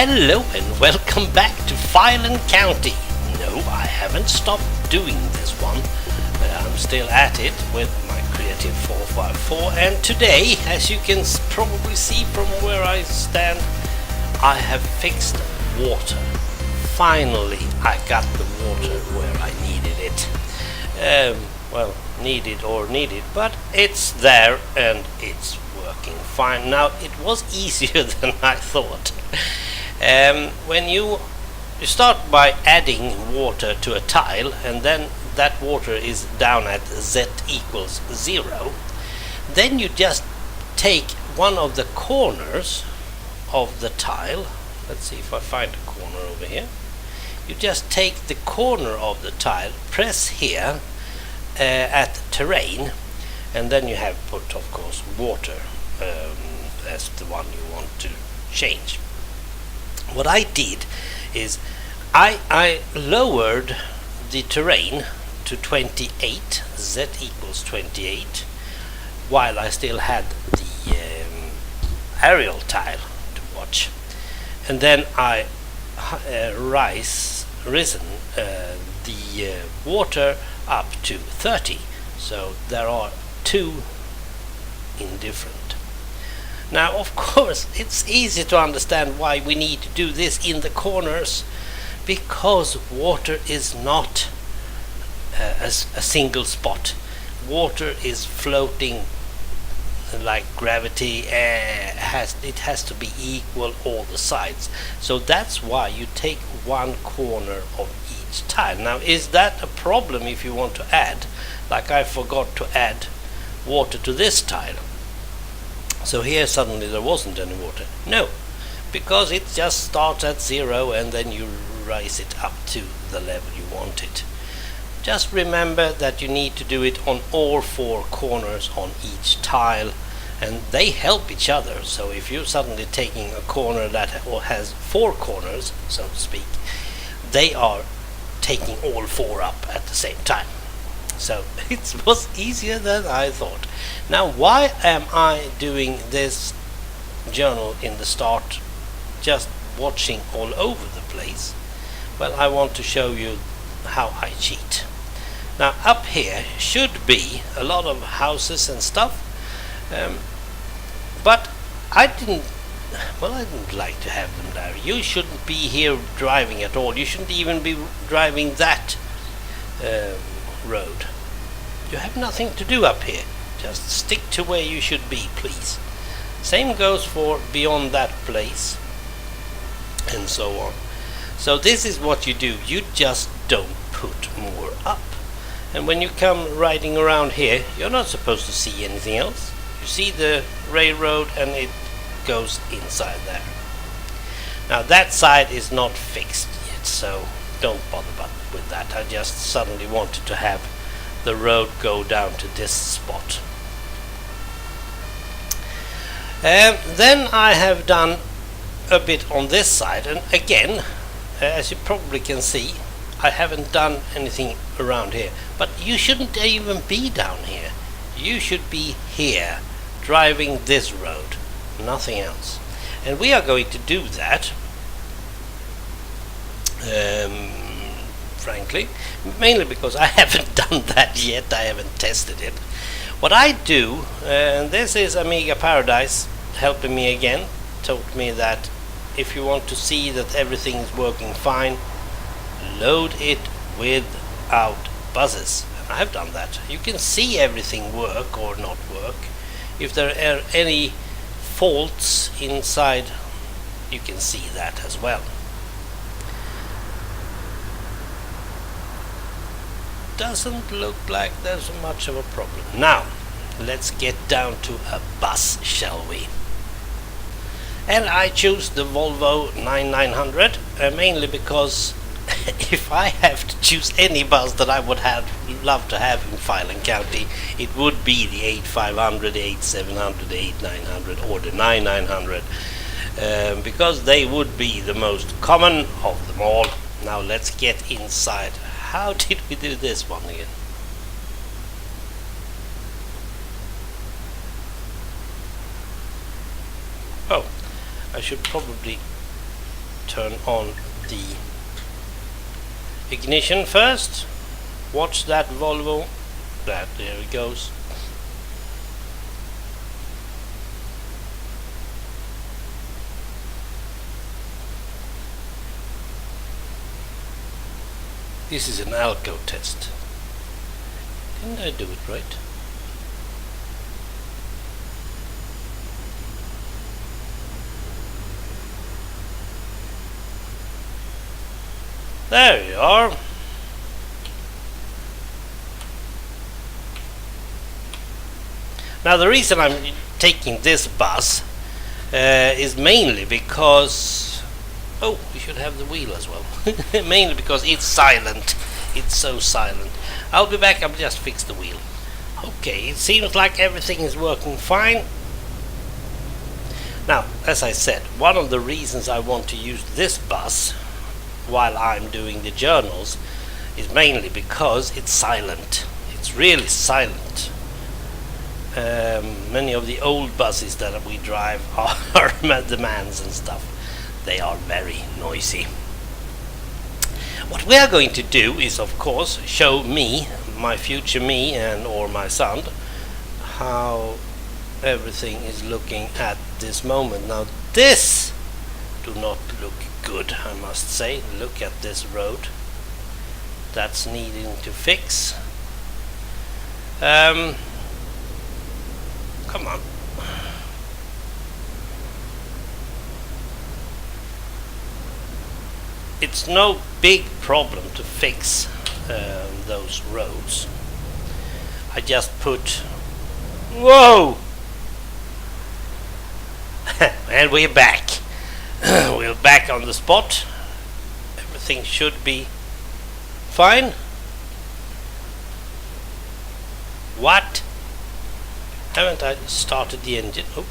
Hello and welcome back to Filen County. No, I haven't stopped doing this one, but I'm still at it with my Creative 454, and today, as you can probably see from where I stand, I have fixed water. Finally, I got the water where I needed it. Well, needed, but it's there and it's working fine. Now, it was easier than I thought. When you start by adding water to a tile, and then that water is down at z equals 0, then you just take one of the corners of the tile. Let's see if I find a corner over here. You just take the corner of the tile, press here at terrain, and then you have put, of course, water as the one you want to change. What I did is I lowered the terrain to 28, z equals 28, while I still had the aerial tile to watch, and then I risen the water up to 30, so there are two indifferent. Now, of course, it's easy to understand why we need to do this in the corners, because water is not a single spot. Water is floating like gravity. It has to be equal all the sides. So that's why you take one corner of each tile. Now, is that a problem if you want to add, like I forgot to add water to this tile? So here suddenly there wasn't any water. No, because it just starts at 0 and then you rise it up to the level you want it. Just remember that you need to do it on all 4 corners on each tile, and they help each other. So if you're suddenly taking a corner that has 4 corners, so to speak, they are taking all 4 up at the same time. So it was easier than I thought. Now, why am I doing this journal in the start, just watching all over the place? Well, I want to show you how I cheat. Now, up here should be a lot of houses and stuff, but I didn't like to have them there. You shouldn't be here driving at all. You shouldn't even be driving that road. You have nothing to do up here. Just stick to where you should be, please. Same goes for beyond that place, and so on. So this is what you do. You just don't put more up. And when you come riding around here, you're not supposed to see anything else. You see the railroad and it goes inside there. Now that side is not fixed yet, so don't bother with that. I just suddenly wanted to have the road go down to this spot. Then I have done a bit on this side, and again, as you probably can see, I haven't done anything around here. But you shouldn't even be down here. You should be here, driving this road, nothing else. And we are going to do that, frankly, mainly because I haven't done that yet. I haven't tested it. What I do, and this is Amiga Paradise helping me again, told me that if you want to see that everything is working fine, load it without buzzes. And I have done that. You can see everything work or not work. If there are any faults inside, you can see that as well. Doesn't look like there's much of a problem. Now, let's get down to a bus, shall we? And I choose the Volvo 9900, mainly because if I have to choose any bus that I would love to have in Filen County, it would be the 8500, the 8700, the 8900 or the 9900, because they would be the most common of them all. Now let's get inside. How did we do this one again? Oh, I should probably turn on the ignition first. Watch that Volvo. There it goes. This is an alco test. Didn't I do it right? There you are. Now the reason I'm taking this bus is mainly because, oh, we should have the wheel as well. Mainly because it's silent. It's so silent. I'll be back. I'll just fix the wheel. Okay, it seems like everything is working fine. Now, as I said, one of the reasons I want to use this bus while I'm doing the journals is mainly because it's silent. It's really silent. Many of the old buses that we drive are demands and stuff. They are very noisy. What we are going to do is, of course, show me, my future me, and or my son, how everything is looking at this moment. Now this do not look good, I must say. Look at this road. That's needing to fix. Come on. It's no big problem to fix those roads. I just put, whoa, and we're back. We're back on the spot. Everything should be fine. What? Haven't I started the engine? Oh.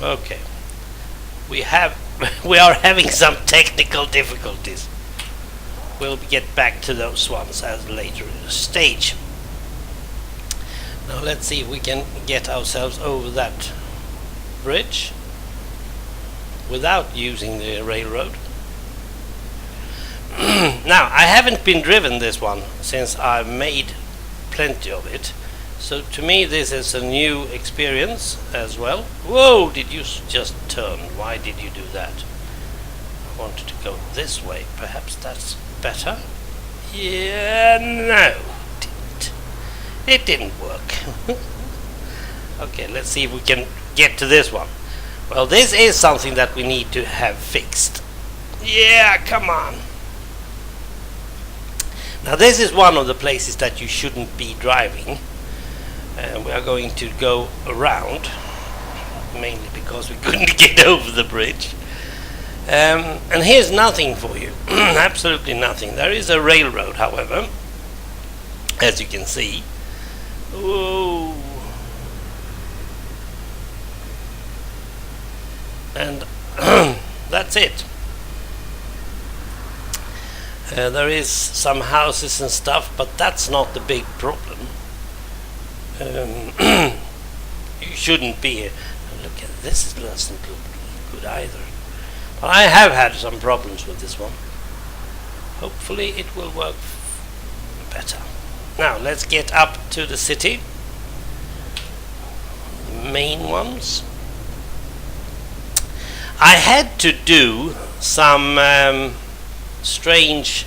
Okay. We are having some technical difficulties. We'll get back to those ones at a later stage. Now let's see if we can get ourselves over that bridge without using the railroad. Now, I haven't been driven this one since I've made plenty of it. So to me this is a new experience as well. Whoa, did you just turn? Why did you do that? I wanted to go this way. Perhaps that's better. Yeah, no, it didn't work. Okay, let's see if we can get to this one. Well, this is something that we need to have fixed. Yeah, come on. Now this is one of the places that you shouldn't be driving. We are going to go around, mainly because we couldn't get over the bridge. And here's nothing for you. Absolutely nothing. There is a railroad, however, as you can see. Whoa. And that's it. There is some houses and stuff, but that's not the big problem. You shouldn't be here. Look at this, it doesn't look good either. But I have had some problems with this one. Hopefully it will work better. Now let's get up to the city. The main ones. I had to do some strange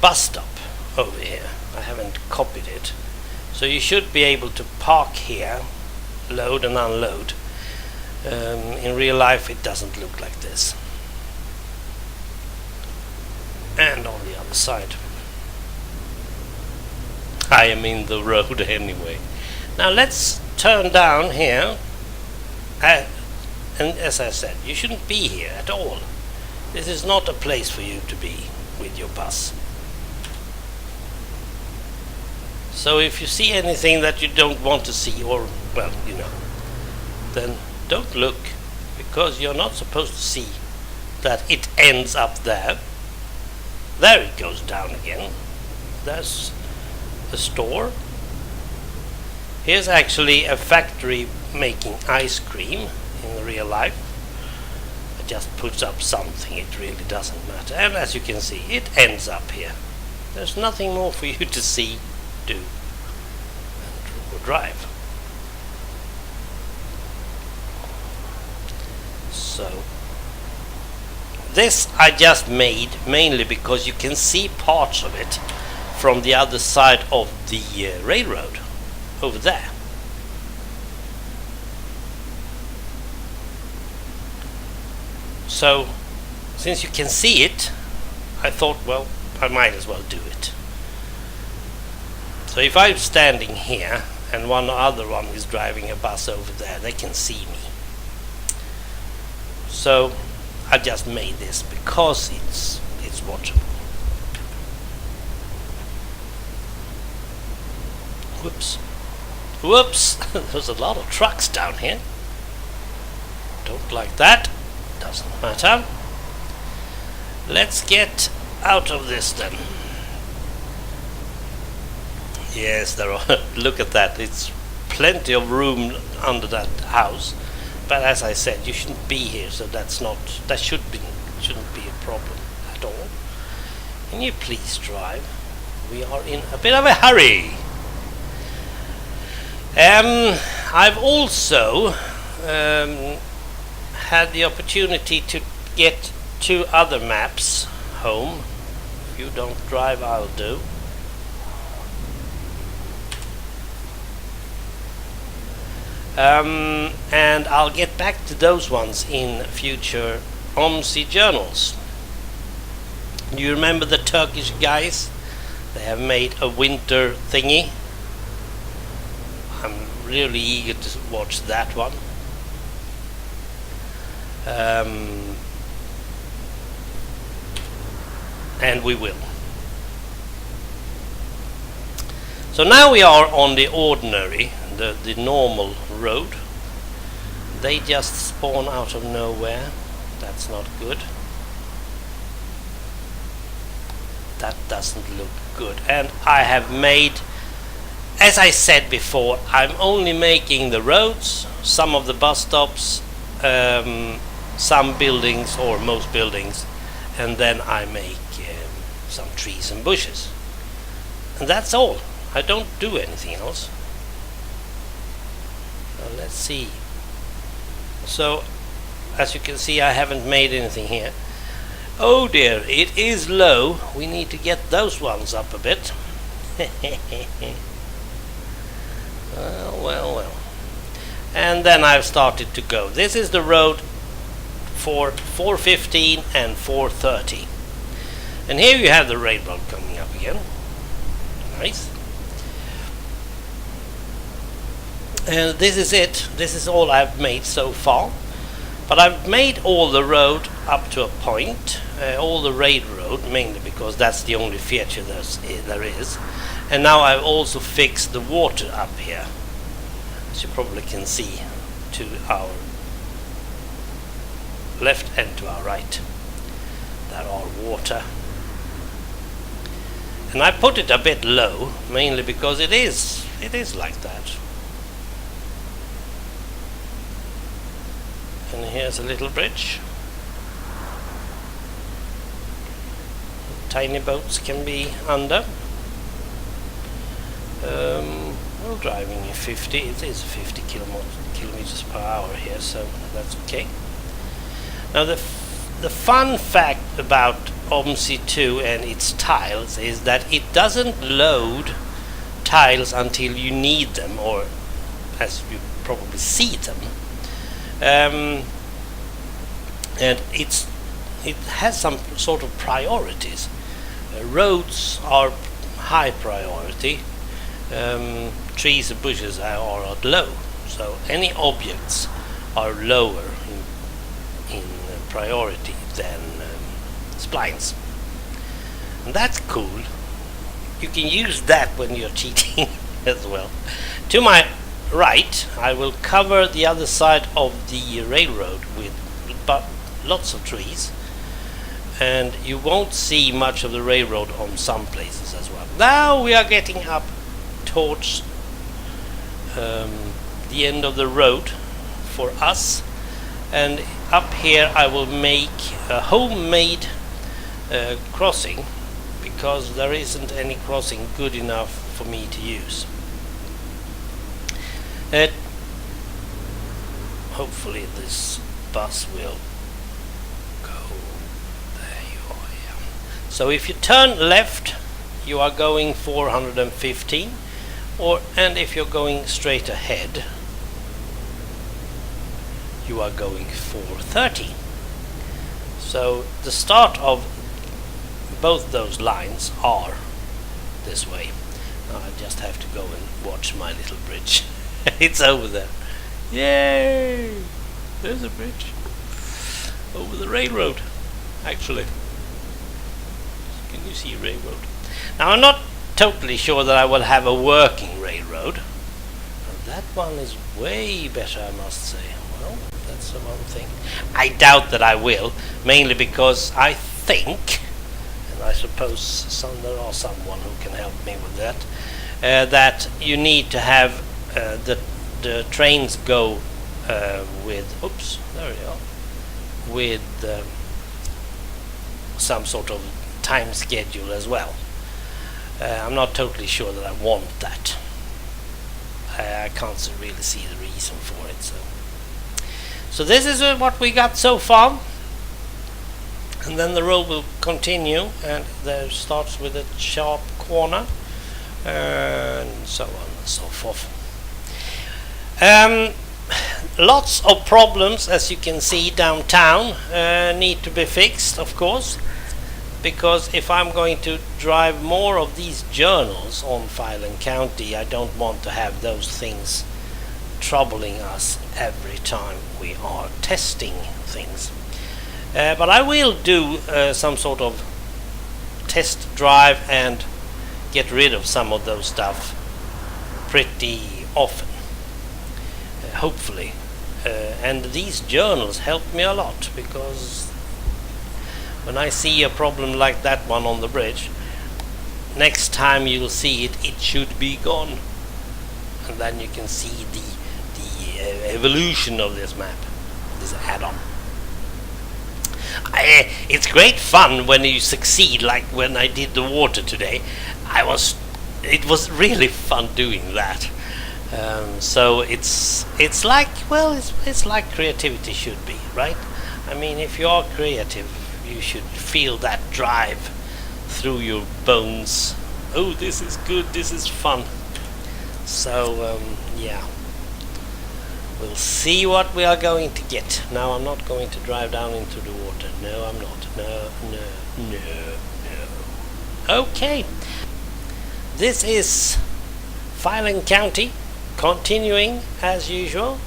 bus stop over here. I haven't copied it. So you should be able to park here, load and unload. In real life it doesn't look like this. And on the other side. I am in the road anyway. Now let's turn down here. And as I said, you shouldn't be here at all. This is not a place for you to be with your bus. So if you see anything that you don't want to see, or, well, you know, then don't look, because you're not supposed to see that it ends up there. There it goes down again. There's the store. Here's actually a factory making ice cream in real life. I just put up something, it really doesn't matter. And as you can see, it ends up here. There's nothing more for you to see, do, and drive. So this I just made mainly because you can see parts of it from the other side of the railroad over there. So since you can see it, I thought, well, I might as well do it. So if I'm standing here and one other one is driving a bus over there, they can see me. So I just made this because it's watchable. Whoops, there's a lot of trucks down here. Don't like that. Doesn't matter. Let's get out of this then. Yes, there are. Look at that. It's plenty of room under that house. But as I said, you shouldn't be here, so that shouldn't be a problem at all. Can you please drive? We are in a bit of a hurry. I've also had the opportunity to get 2 other maps home. If you don't drive, I'll do. And I'll get back to those ones in future OMSI journals. Do you remember the Turkish guys? They have made a winter thingy. I'm really eager to watch that one. And we will. So now we are on the ordinary, the normal road. They just spawn out of nowhere. That's not good. That doesn't look good. And I have made, as I said before, I'm only making the roads, some of the bus stops, some buildings or most buildings, and then I make some trees and bushes. And that's all. I don't do anything else. Now let's see. So, as you can see, I haven't made anything here. Oh dear, it is low. We need to get those ones up a bit. Well. And then I've started to go. This is the road for 415 and 430. And here you have the railroad coming up again. Nice. And this is it. This is all I've made so far. But I've made all the road up to a point, all the railroad, mainly because that's the only feature there is. And now I've also fixed the water up here, as you probably can see, to our left and to our right. There are water. And I put it a bit low, mainly because it is like that. And here's a little bridge. Tiny boats can be under. Well, driving at 50, it is 50 kilometers per hour here, so that's okay. Now the fun fact about OMSI 2 and its tiles is that it doesn't load tiles until you need them, or as you probably see them. And it has some sort of priorities. Roads are high priority, trees and bushes are at low, so any objects are lower in priority than splines. And that's cool. You can use that when you're cheating as well. To my right, I will cover the other side of the railroad with lots of trees, and you won't see much of the railroad on some places as well. Now we are getting up towards the end of the road for us, and up here I will make a homemade crossing, because there isn't any crossing good enough for me to use. Hopefully this bus will go. There you are. Yeah. So if you turn left, you are going 415, and if you're going straight ahead, you are going 430. So the start of both those lines are this way. Now I just have to go and watch my little bridge. It's over there. Yay! There's a bridge over the railroad, actually. Can you see railroad? Now I'm not totally sure that I will have a working railroad. That one is way better, I must say. Well, that's the one thing. I doubt that I will, mainly because I think, and I suppose there are someone who can help me with that, that you need to have the trains go with, oops, there we are, with some sort of time schedule as well. I'm not totally sure that I want that. I can't really see the reason for it. So this is what we got so far, and then the road will continue, and there starts with a sharp corner, and so on and so forth. Lots of problems, as you can see, downtown need to be fixed, of course, because if I'm going to drive more of these journals on Filen County, I don't want to have those things troubling us every time we are testing things. But I will do some sort of test drive and get rid of some of those stuff pretty often, hopefully. And these journals help me a lot, because when I see a problem like that one on the bridge, next time you'll see it, it should be gone, and then you can see the evolution of this map, this add-on. It's great fun when you succeed, like when I did the water today. It was really fun doing that. So it's like, well, it's like creativity should be, right? I mean, if you are creative, you should feel that drive through your bones. Oh, this is good, this is fun. So yeah, we'll see what we are going to get. Now I'm not going to drive down into the water. No, I'm not. No. Okay, this is Filen County, continuing as usual.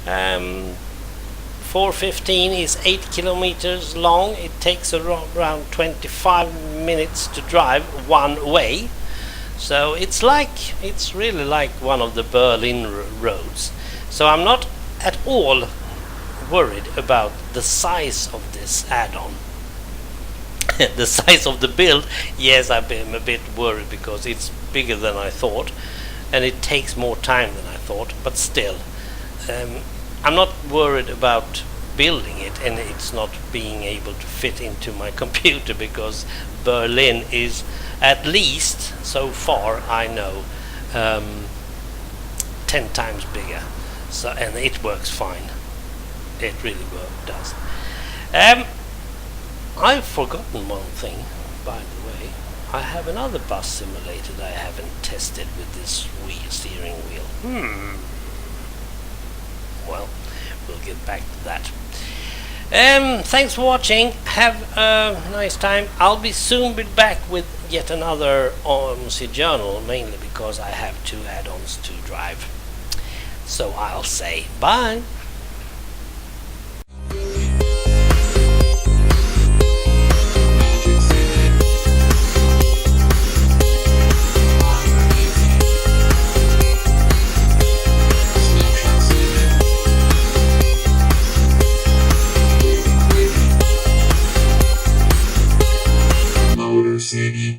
415 is 8 kilometers long. It takes around 25 minutes to drive one way. So it's really like one of the Berlin roads. So I'm not at all worried about the size of this add-on. The size of the build, yes, I'm a bit worried because it's bigger than I thought, and it takes more time than I thought, but still, I'm not worried about building it and it's not being able to fit into my computer, because Berlin is, at least so far I know, 10 times bigger. So, and it works fine. It really does. I've forgotten one thing, by the way. I have another bus simulator that I haven't tested with this steering wheel. Well, we'll get back to that. Thanks for watching. Have a nice time. I'll soon be back with yet another OMC journal, mainly because I have 2 add-ons to drive. So I'll say bye. City.